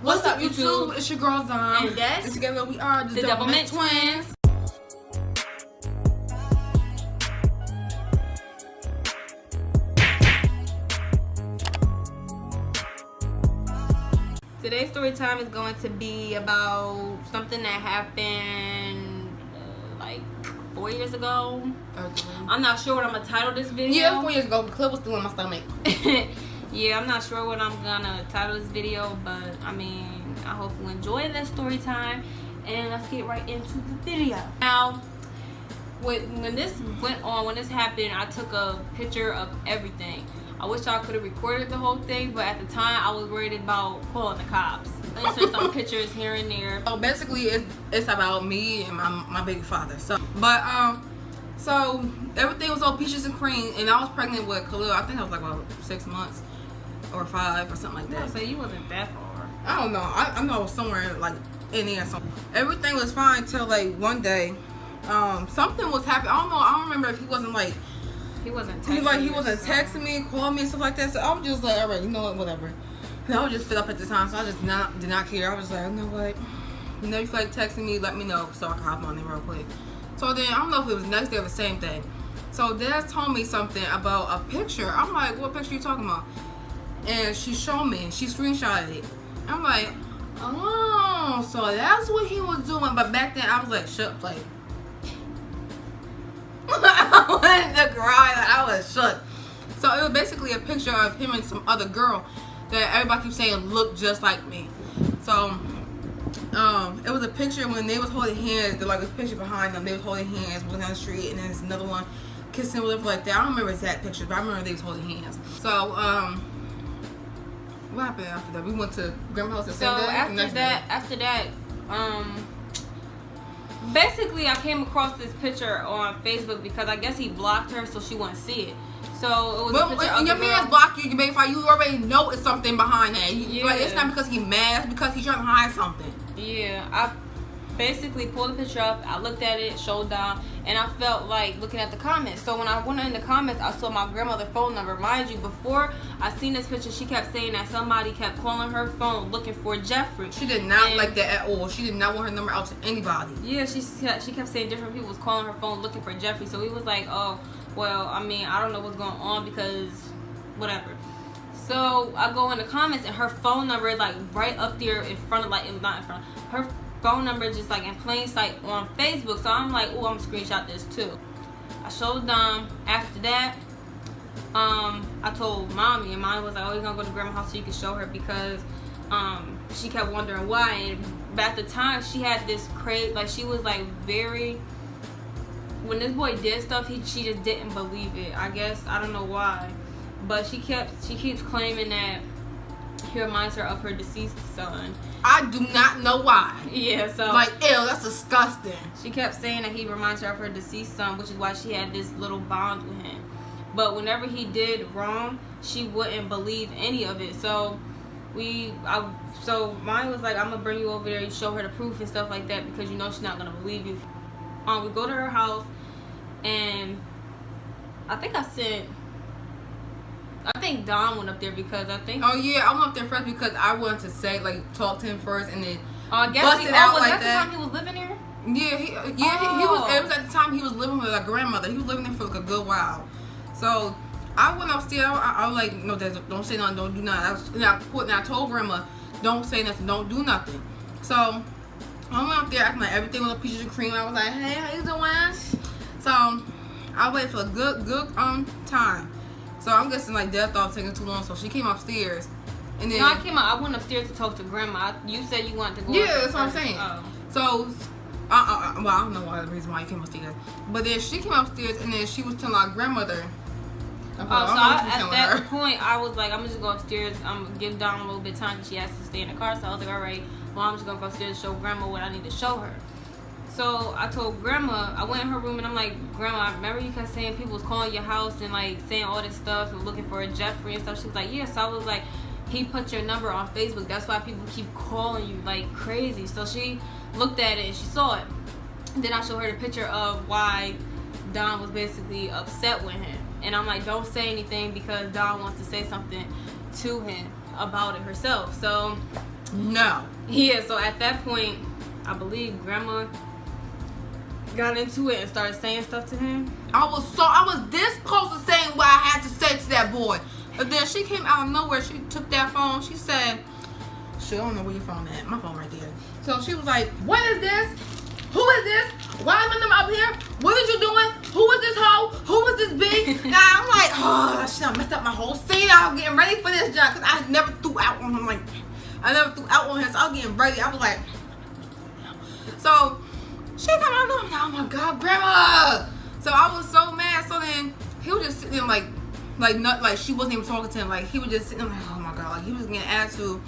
What's up, YouTube? It's your girl Zom. And Des. And together we are the Doublemint Twins. Today's story time is going to be about something that happened like 4 years ago. I'm not sure what I'm gonna title this video. Yeah, 4 years ago. The clip was still in my stomach. Yeah, I'm not sure what I'm gonna title this video, but I mean, I hope you enjoy this story time, and let's get right into the video. Now, when this went on, when this happened, I took a picture of everything. I wish I could have recorded the whole thing, but at the time, I was worried about calling the cops. Insert some pictures here and there. So basically, it's about me and my baby father. So everything was all peaches and cream, and I was pregnant with Khalil. I think I was like about 6 months or 5 or something like that. So you wasn't that far. I don't know. I know it was somewhere like in there. So everything was fine till like one day, something was happening. I don't know. I don't remember if he wasn't like. He wasn't texting me, calling me and stuff like that. So I was just like, all right, you know what, whatever. And I was just fed up at the time, so I just did not care. I was like, you know what, you know, you feel like texting me, let me know so I can hop on there real quick. So then I don't know if it was the next day or the same thing. So Dad told me something about a picture. I'm like, what picture you talking about? And she showed me. She screenshotted it. I'm like, oh, so that's what he was doing. But back then I was like, shut like. I wanted to cry. Like, I was shook. So it was basically a picture of him and some other girl that everybody keeps saying looked just like me. So it was a picture when they was holding hands. There like this picture behind them. They was holding hands walking down the street, and then there's another one kissing whatever like that. I don't remember exact pictures, but I remember they was holding hands. So what happened after that? We went to grandma's house. So after that, basically, I came across this picture on Facebook because I guess he blocked her so she wouldn't see it. So it was a picture of your man's blocked you, you already know it's something behind that. Like, it's not because he's mad, it's because he's trying to hide something. Yeah, I basically pulled the picture up, I looked at it, showed down, and I felt like looking at the comments. So when I went in the comments, I saw my grandmother's phone number. Mind you, before I seen this picture, she kept saying that somebody kept calling her phone looking for Jeffrey. She did not like that at all. She did not want her number out to anybody. Yeah, she kept saying different people was calling her phone looking for Jeffrey. So we was like, oh, well, I mean, I don't know what's going on because whatever. So I go in the comments and her phone number is like right up there in front of, like, not in front, her phone number is just like in plain sight on Facebook. So I'm like, oh, I'm gonna screenshot this too. I showed them. After that, I told mommy, and mommy was like, oh, you're gonna go to grandma's house so you can show her, because she kept wondering why. And at the time, she had this crazy, like, she was like very, when this boy did stuff, she just didn't believe it. I guess, I don't know why, but she keeps claiming that he reminds her of her deceased son. I do not know why. Yeah, so like, ew, that's disgusting. She kept saying that he reminds her of her deceased son, which is why she had this little bond with him. But whenever he did wrong, she wouldn't believe any of it. So so mine was like, I'm gonna bring you over there, you show her the proof and stuff like that, because you know she's not gonna believe you. We go to her house, and I think Don went up there because I think. Oh yeah, I went up there first because I wanted to say, like, talk to him first, and then I guess bust it out like that. Was that the time he was living there? Yeah, he was. It was at the time he was living with a grandmother. He was living there for like a good while. So I went upstairs. I was like, no, don't say nothing, don't do nothing. I told grandma, don't say nothing, don't do nothing. So I went up there acting like everything was a peaches and cream. I was like, hey, how you doing? So I waited for a good time. So I'm guessing like Dad thought it was taking too long, so she came upstairs, and then I went upstairs to talk to grandma. You said you wanted to go. Yeah, that's what I'm saying. Oh. So well, I don't know the reason why you came upstairs, but then she came upstairs, and then she was telling our grandmother. At that point, I was like, I'm just gonna go upstairs. I'm gonna give Dawn a little bit of time because she has to stay in the car. So I was like, all right, well, I'm just gonna go upstairs and show grandma what I need to show her. So I told grandma, I went in her room and I'm like, grandma, I remember you kept saying people was calling your house and like saying all this stuff and looking for a Jeffrey and stuff. She was like, yeah. So I was like, he put your number on Facebook. That's why people keep calling you like crazy. So she looked at it and she saw it. And then I showed her the picture of why Dawn was basically upset with him. And I'm like, don't say anything because Dawn wants to say something to him about it herself. So No. Yeah, so at that point, I believe Grandma got into it and started saying stuff to him. I was this close to saying what I had to say to that boy. And then she came out of nowhere. She took that phone. She said, shit, I don't know where your phone at. My phone right there. So she was like, what is this? Who is this? Why am I up here? What is you doing? Who is this hoe? Who is this bitch? Now I'm like, oh, shit, I messed up my whole scene. I was getting ready for this job because I never threw out on him. Like, I never threw out on him, so I was getting ready. I was like, so she come out and I'm like, oh my God, Grandma. So I was so mad. So then he was just sitting there like she wasn't even talking to him. Like he was just sitting there like, oh my God, like he was getting attitude.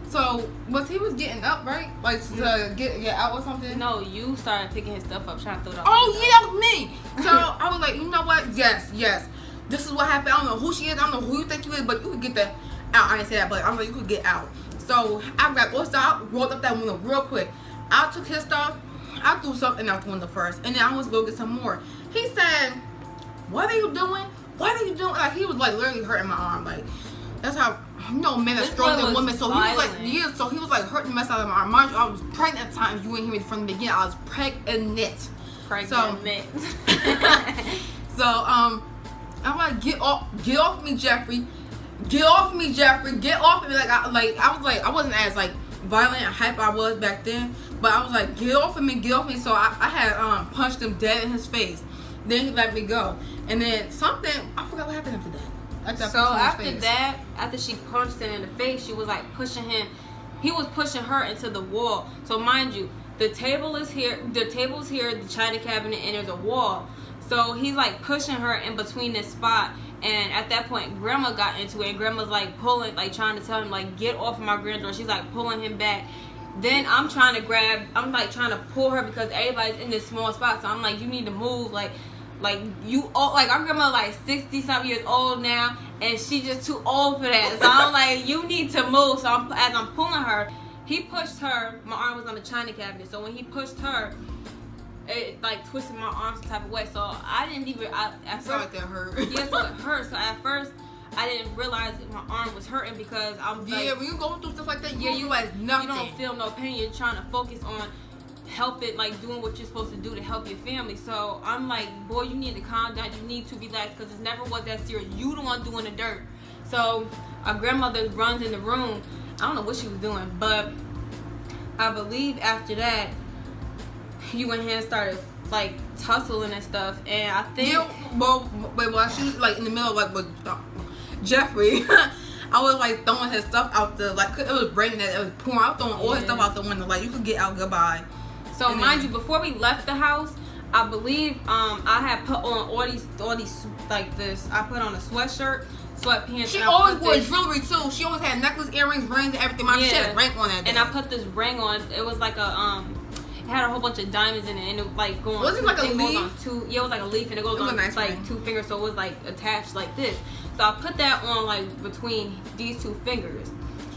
So he was getting up, right? Like to get out or something? No, you started picking his stuff up, trying to throw it out. Oh yeah, that was me. So I was like, you know what? Yes. This is what happened. I don't know who she is. I don't know who you think you is, but you could get that out. I didn't say that, but I'm like, you could get out. So I grabbed all stuff. I rolled up that window real quick. I took his stuff. I threw something out the window first, and then I was going to get some more. He said, "What are you doing? What are you doing?" Like he was like literally hurting my arm. Like that's how men are stronger than women. So he was like, yeah. So he was like hurting the mess out of my arm. Mind you, I was pregnant at the time. You ain't hear me from the beginning. I was pregnant. So I'm like, get off me, Jeffrey. Get off me, Jeffrey. Get off me. I wasn't as like violent and hype I was back then, but I was like, get off of me, get off me. So I had punched him dead in his face. Then he let me go, and then I forgot what happened after that. So after that, after she punched him in the face, she was like pushing him. He was pushing her into the wall. So mind you, the table is here, the china cabinet, and there's a wall. So he's like pushing her in between this spot. And at that point, Grandma got into it. And Grandma's like pulling, like trying to tell him, like, get off of my granddaughter. She's like pulling him back. Then I'm trying to pull her because everybody's in this small spot. So I'm like, you need to move. Like our grandma like 60-something years old now. And she just too old for that. So I'm like, you need to move. So as I'm pulling her, he pushed her. My arm was on the china cabinet. So when he pushed her, it like twisted my arm some type of way. So I didn't even. At first, like that hurt. Yeah, so it hurt. So at first, I didn't realize that my arm was hurting because I'm like, when you go through stuff like that, you realize nothing. You don't feel no pain. You're trying to focus on helping, like doing what you're supposed to do to help your family. So I'm like, boy, you need to calm down. You need to relax because it never was that serious. You the one doing the dirt. So our grandmother runs in the room. I don't know what she was doing, but I believe after that, you went here and started like tussling and stuff, and I think while she was like in the middle of like with Jeffrey, I was like throwing his stuff out the it was raining, it was pouring. I was throwing all his stuff out the window. Like you could get out, goodbye. So mind you, before we left the house, I believe I had put on all these like this. I put on a sweatshirt, sweatpants. She always wore jewelry too. She always had necklace, earrings, rings, and everything. My shit had a ring on that day. And I put this ring on. It was like a It had a whole bunch of diamonds in it, and it like going. Was it like a leaf? It was like a leaf, and it goes on nice like ring. 2 fingers, so it was like attached like this. So I put that on like between these 2 fingers.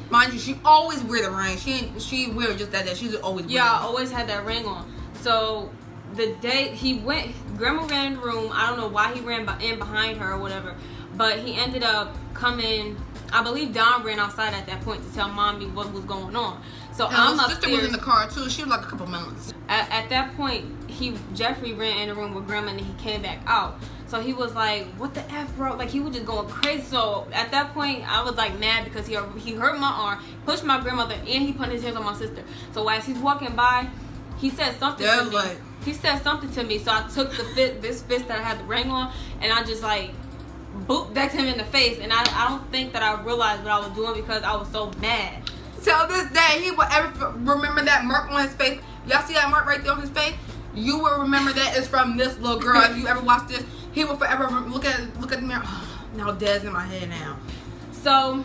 Mind you, she always wear the ring. She wear just that. She's always wear I always had that ring on. So the day he went, Grandma ran in the room. I don't know why he ran in behind her or whatever, but he ended up coming. I believe Don ran outside at that point to tell Mommy what was going on. So I'm upstairs. Sister was in the car too. She was like a couple minutes. At that point, Jeffrey ran in the room with Grandma and then he came back out. So he was like, "What the f, bro?" Like he was just going crazy. So at that point, I was like mad because he hurt my arm, pushed my grandmother, and he put his hands on my sister. So as he's walking by, he said something to me. He said something to me. So I took this fist that I had the ring on, and I just like booped decked him in the face. And I don't think that I realized what I was doing because I was so mad. Till this day, he will ever remember that mark on his face. Y'all see that mark right there on his face? You will remember that it's from this little girl. If you ever watch this, he will forever look at the mirror. Oh, now Dad's in my head now. So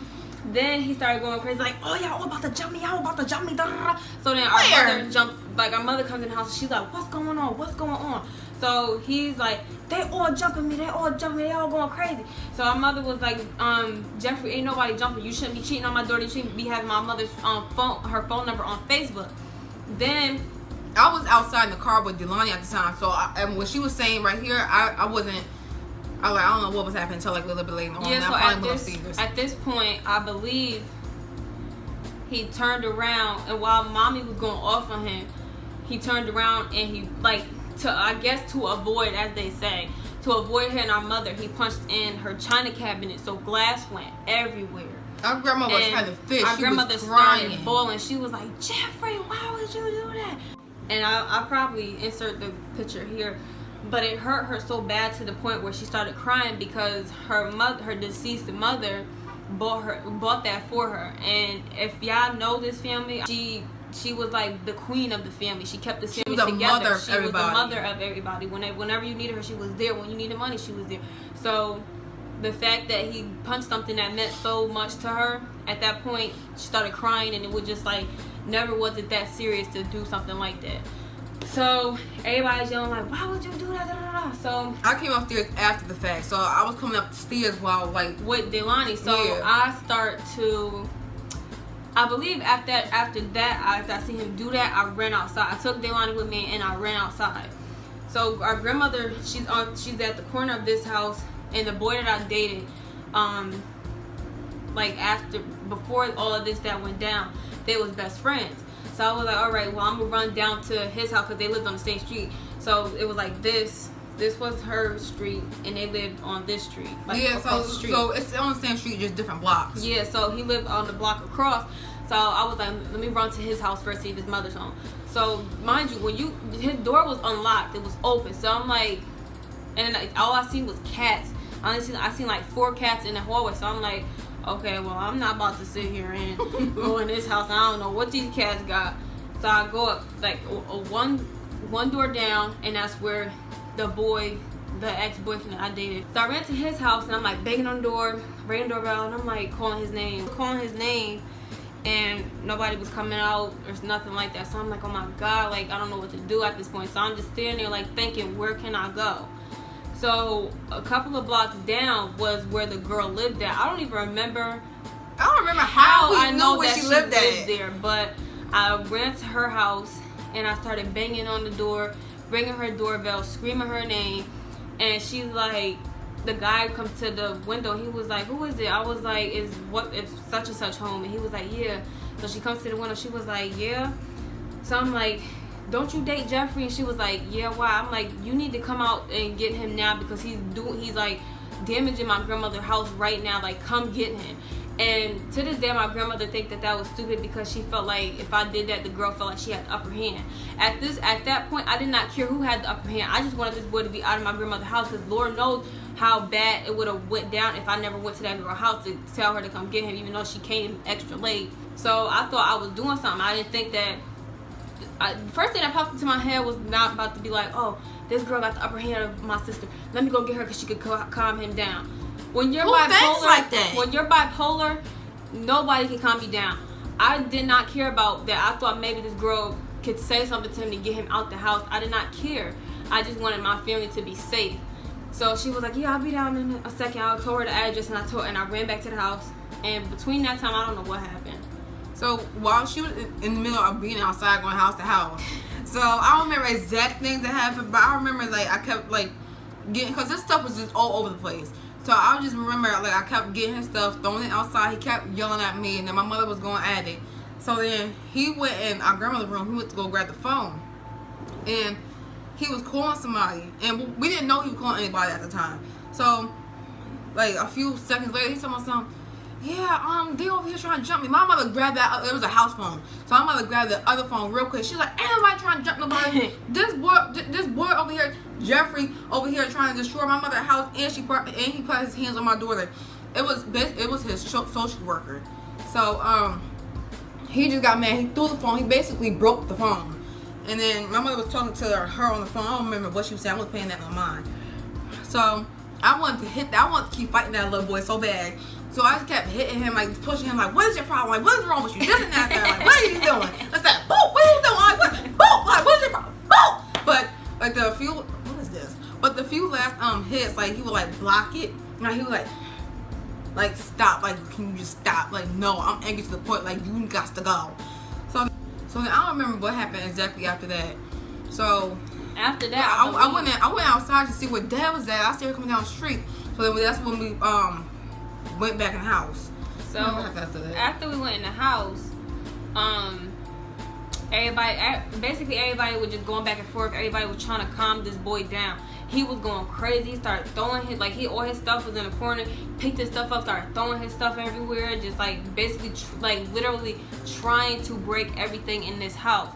then he started going crazy, like, "Oh, y'all about to jump me, y'all about to jump me." Da, da, da. So then our mother comes in the house. She's like, "What's going on? What's going on?" So he's like, "They all jumping me. They all going crazy." So our mother was like, "Jeffrey, ain't nobody jumping. You shouldn't be cheating on my daughter. You shouldn't be having my mother's her phone number on Facebook." Then I was outside in the car with Delani at the time, so and what she was saying right here, I wasn't. I don't know what was happening until like a little bit later on. Yeah, so at this point, I believe he turned around, and while mommy was going off on him, he turned around and he, like, to avoid, as they say, to avoid hitting our mother, he punched in her china cabinet, so glass went everywhere. Our grandma was trying to fish. Our she grandmother was crying. started bawling. She was like, Jeffrey, why would you do that? And I'll probably insert the picture here, but it hurt her so bad to the point where she started crying because her deceased mother bought that for her. And if y'all know this family, she was like the queen of the family. She kept the family together. She was the mother of everybody. Whenever you needed her, she was there. When you needed money, she was there. So the fact that he punched something that meant so much to her, at that point, she started crying, and it was just like, never was it that serious to do something like that. So everybody's yelling like, why would you do that? Da, da, da. So I came upstairs after the fact. So I was coming up the stairs while like with Delani. So yeah. I believe after I see him do that, I ran outside. I took Delani with me and I ran outside. So our grandmother, she's at the corner of this house, and the boy that I dated, before all of this that went down, they was best friends. So I was like, all right, well, I'm gonna run down to his house because they lived on the same street. So it was like this was her street, and they lived on this street. Like, yeah, so it's on the same street, just different blocks. Yeah, so he lived on the block across. So I was like, let me run to his house first, see if his mother's home. So mind you, his door was unlocked, it was open. So I'm like, and all I seen was cats. I seen like 4 cats in the hallway. So I'm like, okay, well, I'm not about to sit here and go in this house. I don't know what these cats got. So I go up like one door down, and that's where the ex-boyfriend that I dated. So I ran to his house, and I'm like banging on the door, ringing the doorbell, and I'm like calling his name, and nobody was coming out. There's nothing like that. So I'm like, oh my God, like I don't know what to do at this point. So I'm just standing there like thinking, where can I go? So a couple of blocks down was where the girl lived at. I don't remember how I know that she lived there, but I ran to her house and I started banging on the door, ringing her doorbell, screaming her name, and she's like, the guy comes to the window. He was like, who is it? I was like, is such and such home? And he was like, yeah. So she comes to the window. She was like, yeah. So I'm like, don't you date Jeffrey? And she was like, yeah, why? I'm like, you need to come out and get him now because he's like damaging my grandmother's house right now. Like, come get him. And to this day, my grandmother think that was stupid because she felt like if I did that, the girl felt like she had the upper hand. At that point, I did not care who had the upper hand. I just wanted this boy to be out of my grandmother's house because Lord knows how bad it would have went down if I never went to that girl's house to tell her to come get him, even though she came extra late. So I thought I was doing something. I didn't think that. First thing that popped into my head was not about to be like, oh, this girl got the upper hand of my sister. Let me go get her because she could calm him down. When you're bipolar, like that? When you're bipolar, nobody can calm you down. I did not care about that. I thought maybe this girl could say something to him to get him out the house. I did not care. I just wanted my family to be safe. So she was like, yeah, I'll be down in a second. I told her the address, and I ran back to the house. And between that time, I don't know what happened. So while she was in the middle of being outside going house to house, so I don't remember exact things that happened, but I remember like I kept like getting, because this stuff was just all over the place. So I just remember like I kept getting his stuff, throwing it outside. He kept yelling at me, and then my mother was going at it. So then he went in our grandmother's room. He went to go grab the phone, and he was calling somebody, and we didn't know he was calling anybody at the time. So like a few seconds later, he told me something. Yeah, they over here trying to jump me. My mother grabbed that. It was a house phone, so my mother grabbed the other phone real quick. She's like, "Ain't nobody trying to jump nobody. This boy over here, Jeffrey over here, trying to destroy my mother's house." And he put his hands on my door. Like, it was his social worker. So he just got mad. He threw the phone. He basically broke the phone. And then my mother was talking to her on the phone. I don't remember what she was saying. I wasn't paying that no mind. So I wanted to hit that. I wanted to keep fighting that little boy so bad. So I just kept hitting him, like pushing him, like, what is your problem? Like, what is wrong with you? This and that, like, what are you doing? That's that. Boop, what are you doing? Like, boop, like, what's your problem? Boop. But like what is this? But the few last hits, like he would like block it, and he would like stop, like, can you just stop? Like, no, I'm angry to the point, like, you got to go. So then I don't remember what happened exactly after that. So after that, I went outside to see where Dad was at. I see her coming down the street. So then that's when we went back in the house. So after we went in the house, everybody was just going back and forth. Everybody was trying to calm this boy down. He was going crazy. He started throwing all his stuff was in the corner. Picked his stuff up, started throwing his stuff everywhere. Just like basically, literally trying to break everything in this house.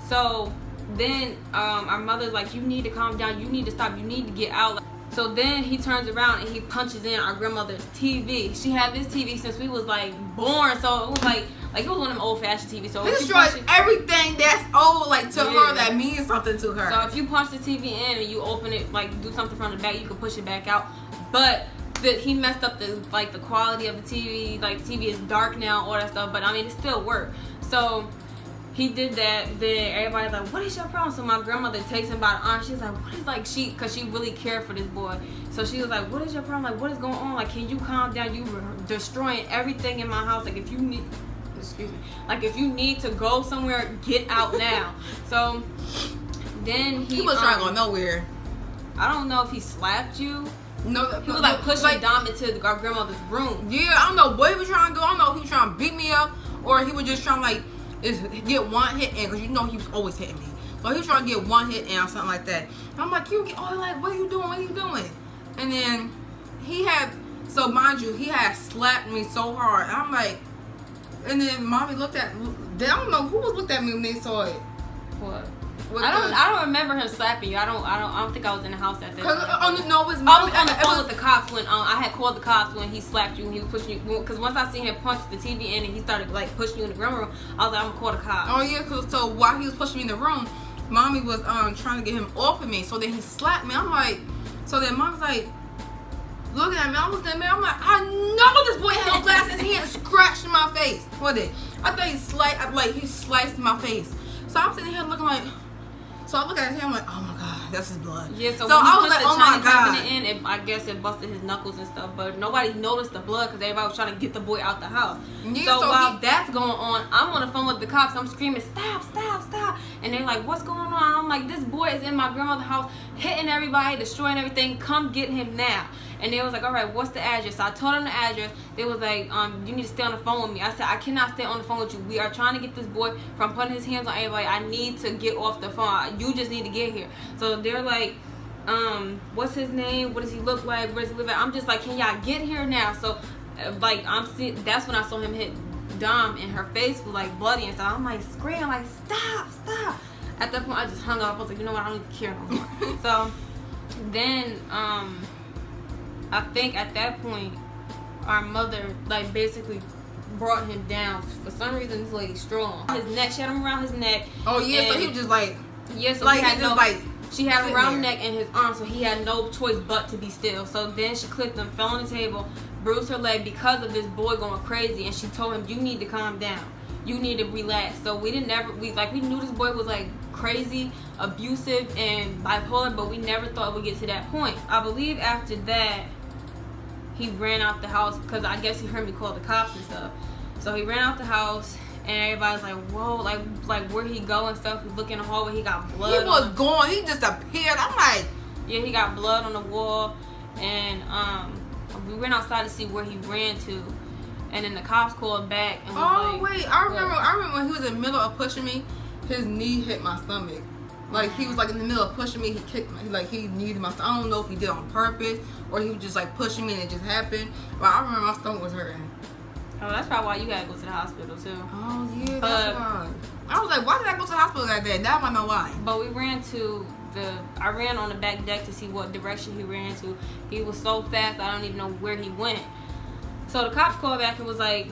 So then our mother's like, you need to calm down. You need to stop. You need to get out. So then he turns around and he punches in our grandmother's TV. She had this TV since we was like born. So it was like it was one of them old fashioned TVs. So he destroys everything that's old, to her that means something to her. So if you punch the TV in and you open it, do something from the back, you can push it back out. But he messed up the quality of the TV. The TV is dark now, all that stuff. But I mean, it still worked. So he did that. Then everybody's like, what is your problem? So my grandmother takes him by the arm. She's like, what is because she really cared for this boy. So she was like, what is your problem? What is going on? Can you calm down? You were destroying everything in my house. If you need, excuse me, if you need to go somewhere, get out now. So then he was trying to go nowhere. I don't know if he slapped you. No, he was pushing Dom into our grandmother's room. Yeah, I don't know what he was trying to do. I don't know if he was trying to beat me up or he was just trying to is get one hit in, because he was always hitting me. So he was trying to get one hit in or something like that. And I'm like, what are you doing? What are you doing? And then so mind you, he had slapped me so hard. And I'm like, and then mommy looked at, I don't know who was looked at me when they saw it. What? I don't remember him slapping you. I don't think I was in the house at that time. No, it was mommy. I was on the phone with the cops when I had called the cops when he slapped you and he was pushing you. Because once I seen him punch the TV in and he started pushing you in the grandma room, I was like, I'm gonna call the cops. Oh yeah, so while he was pushing me in the room, mommy was trying to get him off of me. So then he slapped me. I'm like, so then mom's like looking at me. I was looking at me. I'm like, I know this boy had no glasses. He had scratched in my face. What it? I thought he sliced my face. So I'm sitting here looking like. So I look at him like, oh my God, that's his blood. Yeah, so when I was like, oh my God. I guess it busted his knuckles and stuff, but nobody noticed the blood because everybody was trying to get the boy out the house. Yeah, so while that's going on, I'm on the phone with the cops. I'm screaming, stop, stop, stop. And they're like, what's going on? I'm like, this boy is in my grandmother's house, hitting everybody, destroying everything. Come get him now. And they was like, all right, what's the address? So I told them the address. They was like, you need to stay on the phone with me. I said, I cannot stay on the phone with you. We are trying to get this boy from putting his hands on everybody. I need to get off the phone. You just need to get here. So they're like, what's his name? What does he look like? Where does he live at? I'm just like, can y'all get here now? So that's when I saw him hit Dom and her face was bloody and stuff. I'm like, screaming, stop, stop. At that point, I just hung up. I was like, you know what? I don't even care no more. So then, I think at that point, our mother basically brought him down. For some reason, this lady strong. His neck, she had him around his neck. Oh yeah, so he was just she had him around his neck and his arm, so he had no choice but to be still. So then she clipped him, fell on the table, bruised her leg because of this boy going crazy, and she told him, you need to calm down. You need to relax. So we knew this boy was crazy, abusive, and bipolar, but we never thought we'd get to that point. I believe after that, he ran out the house because I guess he heard me call the cops and stuff. So he ran out the house and everybody's like, whoa, like where he go and stuff. He look in the hallway, he got blood. He was gone. He disappeared. I'm like, yeah, he got blood on the wall, and we went outside to see where he ran to, and then the cops called back. And was I remember when he was in the middle of pushing me, his knee hit my stomach. He was in the middle of pushing me. He kicked me. He needed my stomach. I don't know if he did on purpose or he was just pushing me and it just happened. But I remember my stomach was hurting. Oh, that's probably why you gotta go to the hospital too. Oh yeah, that's why. I was like, why did I go to the hospital that day? Now I know why. But we ran to I ran on the back deck to see what direction he ran to. He was so fast I don't even know where he went. So the cops called back and was like,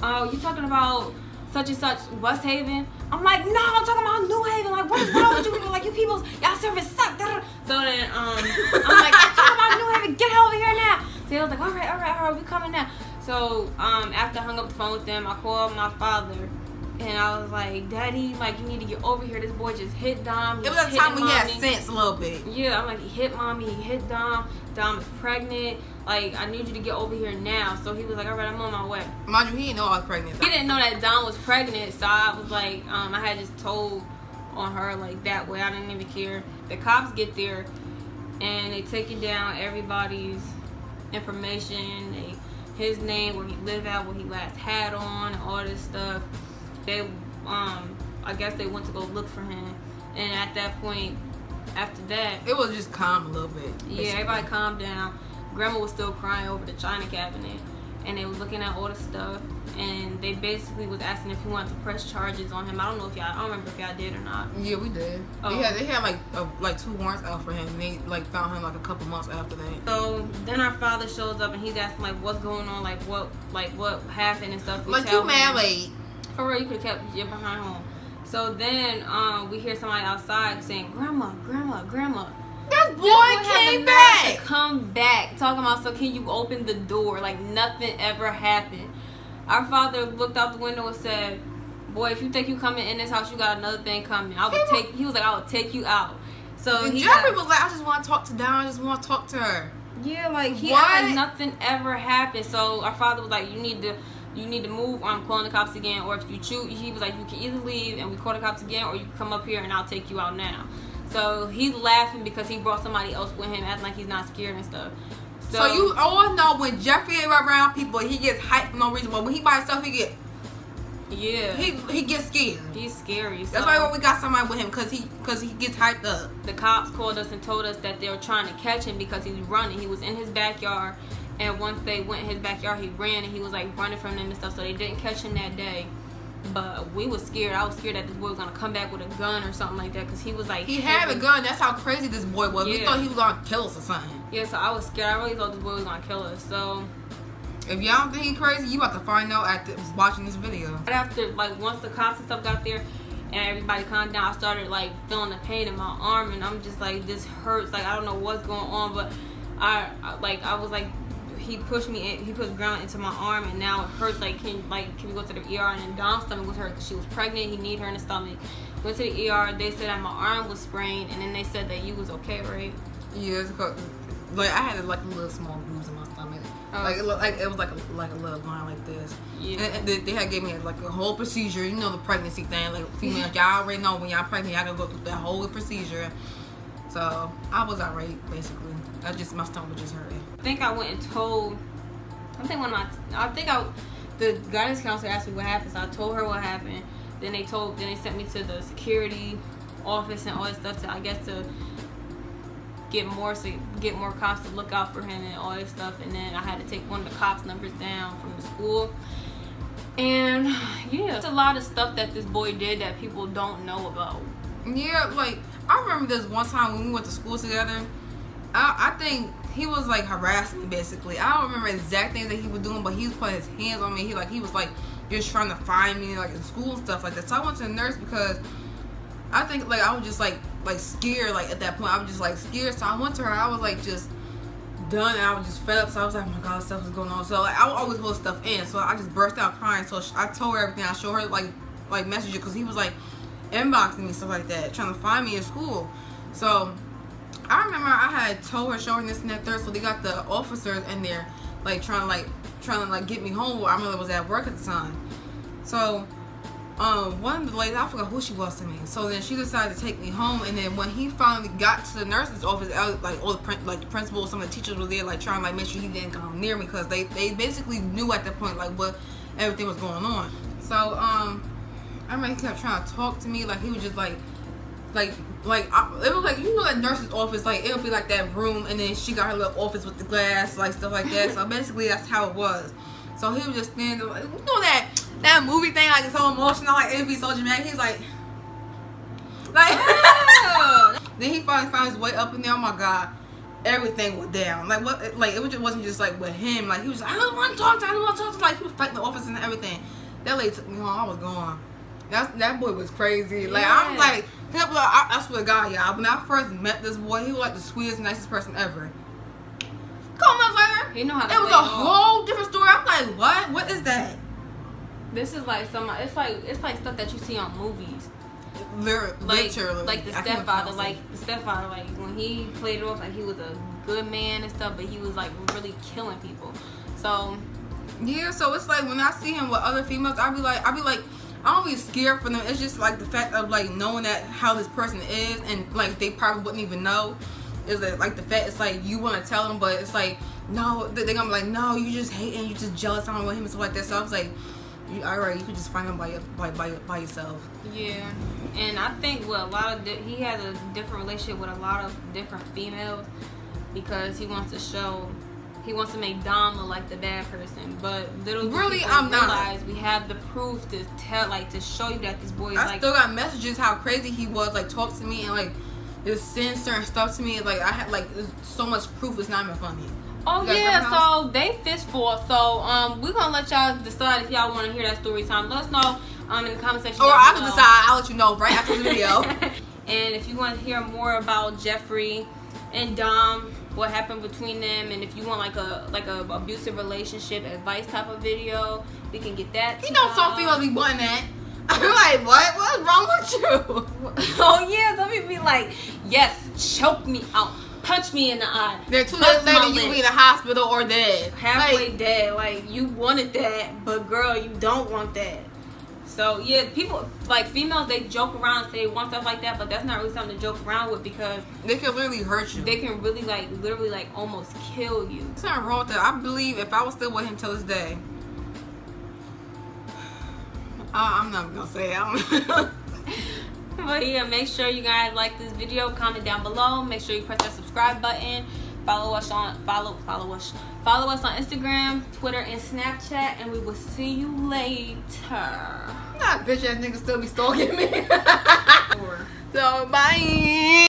oh, you talking about such and such West Haven? I'm like, no, I'm talking about New Haven. What is wrong with you? You people, y'all service suck. So then I'm like, I'm talking about New Haven. Get over here now. So he was like, all right, we coming now. So after I hung up the phone with them, I called my father. And I was like, Daddy, you need to get over here. This boy just hit Dom. It was a time when he had sense a little bit. Yeah, I'm like, he hit Mommy, he hit Dom. Dom is pregnant. I need you to get over here now. So he was like, all right, I'm on my way. Mind you, he didn't know I was pregnant. He didn't know that Dom was pregnant. So I was like, I had just told on her that way. I didn't even care. The cops get there and they taking down everybody's information. His name, where he lived at, what he last had on, all this stuff. they I guess they went to go look for him, and at that point, after that, it was just calm a little bit. Basically. Yeah, everybody calmed down. Grandma was still crying over the china cabinet, and they was looking at all the stuff, and they basically was asking if he wanted to press charges on him. I don't remember if y'all did or not. Yeah, we did. Oh. They had like 2 warrants out for him, and they like found him like a couple months after that. So then our father shows up, and he's asking like, what's going on, like what happened and stuff. Like, you mad late? For real, you could have kept your behind home. So then we hear somebody outside saying, "Grandma, grandma, grandma." That boy came back. Come back, talking about, so can you open the door? Like nothing ever happened. Our father looked out the window and said, "Boy, if you think you coming in this house, you got another thing coming. He was like, I will take you out." So Jeffrey was like, "I just want to talk to Dawn. I just want to talk to her." Yeah, like he acted like nothing ever happened. So our father was like, you need to move, or I'm calling the cops again, or if you choose, he was like, you can either leave and we call the cops again, or you can come up here and I'll take you out now. So he's laughing because he brought somebody else with him, acting like he's not scared and stuff. So you all know when Jeffrey is around people, he gets hyped for no reason. But when he by himself, he gets scared. He's scary. That's why we got somebody with him, because he gets hyped up. The cops called us and told us that they were trying to catch him because he was running. He was in his backyard, and once they went in his backyard, he ran, and he was like running from them and stuff. So they didn't catch him that day. But we was scared. I was scared that this boy was gonna come back with a gun or something like that, because he was like, he had a gun. That's how crazy this boy was. Yeah. We thought he was gonna kill us or something. Yeah, so I was scared. I really thought this boy was gonna kill us. So if y'all don't think he's crazy, you about to find out after watching this video. Right after, like, once the cops and stuff got there and everybody calmed down, I started like feeling the pain in my arm, and I'm just like, this hurts. Like, I don't know what's going on, but I was like, he pushed me in, he pushed ground into my arm, and now it hurts. Like, can we go to the ER? And then Dawn's stomach was hurt because she was pregnant. He needed her in the stomach. Went to the ER. They said that my arm was sprained, and then they said that you was okay, right? Yeah, like I had like a little small bruise in my stomach. Like it looked like it was like a little line like this. Yeah. And they had gave me like a whole procedure. You know, the pregnancy thing. Like females, y'all already know when y'all pregnant, y'all gotta go through that whole procedure. So I was alright basically. My stomach was just hurting. I think I went and told. The guidance counselor asked me what happened, so I told her what happened. Then they sent me to the security office and all that stuff to get more cops to look out for him and all that stuff. And then I had to take one of the cops' numbers down from the school. And yeah, it's a lot of stuff that this boy did that people don't know about. Yeah, like I remember this one time when we went to school together. I think he was like harassing me basically. I don't remember exact things that he was doing, but he was putting his hands on me. He was like just trying to find me like in school and stuff like that. So I went to the nurse because I think like I was just like scared. Like at that point I was just like scared. So I went to her. I was like just done, and I was just fed up. So I was like, oh my god, stuff is going on. So like I would always hold stuff in. So I just burst out crying. So I told her everything. I showed her like messages, because he was like inboxing me, stuff like that, trying to find me in school. So I remember I had told her, showing this and that third. So they got the officers in there like trying to get me home. I remember I was at work at the time. So one of the ladies, I forgot who she was to me. So then she decided to take me home, and then when he finally got to the nurse's office, like all the principals, some of the teachers were there, like trying to like make sure he didn't come near me, because they basically knew at that point like what everything was going on. So I remember he kept trying to talk to me, like he was just it was like, you know, that nurse's office, like it would be like that room, and then she got her little office with the glass, like stuff like that. So basically that's how it was. So he was just standing like, you know that movie thing, like it's so emotional, like it'd be so dramatic. He was like then he finally found his way up in there. Oh my god, everything went down. Like what? Like it wasn't just like with him. Like he was like, I don't want to talk to. Like he was fighting the office and everything. That lady took me home. I was gone. That boy was crazy. Like I'm like, I swear to God, y'all. When I first met this boy, he was like the sweetest, nicest person ever. Come on, later. He know how to. It was a whole different story. I'm like, what? What is that? This is like it's like stuff that you see on movies. Literally. Like the stepfather, like when he played it off like he was a good man and stuff, but he was like really killing people. So yeah, so it's like when I see him with other females, I be like, I don't be scared for them. It's just like the fact of like knowing that how this person is, and like they probably wouldn't even know. Is that like the fact? It's like you want to tell them, but it's like no, they're gonna be like, no, you just hating, you just jealous. I don't want him and stuff like that. So I was like, You could just find him by yourself. Yeah, and I think he has a different relationship with a lot of different females because he wants to make Dom look like the bad person, but little really, I'm not. Realize we have the proof to to show you that this boy is I still got messages how crazy he was, like talk to me and like just saying certain stuff to me. Like I had like so much proof. It's not even funny. Oh yeah, so they fist fought. So we're gonna let y'all decide if y'all want to hear that story time. Let us know in the comment section. Or I can decide. I'll let you know right after the video. And if you want to hear more about Jeffrey and Dom, what happened between them, and if you want like a abusive relationship advice type of video, we can get that. You know, some females be wanting that. I'm like, what? What's wrong with you? Oh yeah, some people be like, yes, choke me out. Punch me in the eye. They're 2 days later, you be in the hospital or dead. Halfway dead. Like, you wanted that, but girl, you don't want that. So, yeah, people, like, females, they joke around and say they want stuff like that, but that's not really something to joke around with because they can literally hurt you. They can really, like, literally, like, almost kill you. There's nothing wrong with that. I believe if I was still with him till this day, I'm not gonna say it. But yeah, make sure you guys like this video, comment down below, make sure you press that subscribe button, follow us on Instagram, Twitter, and Snapchat, and we will see you later. Nah, bitch ass niggas still be stalking me. So bye.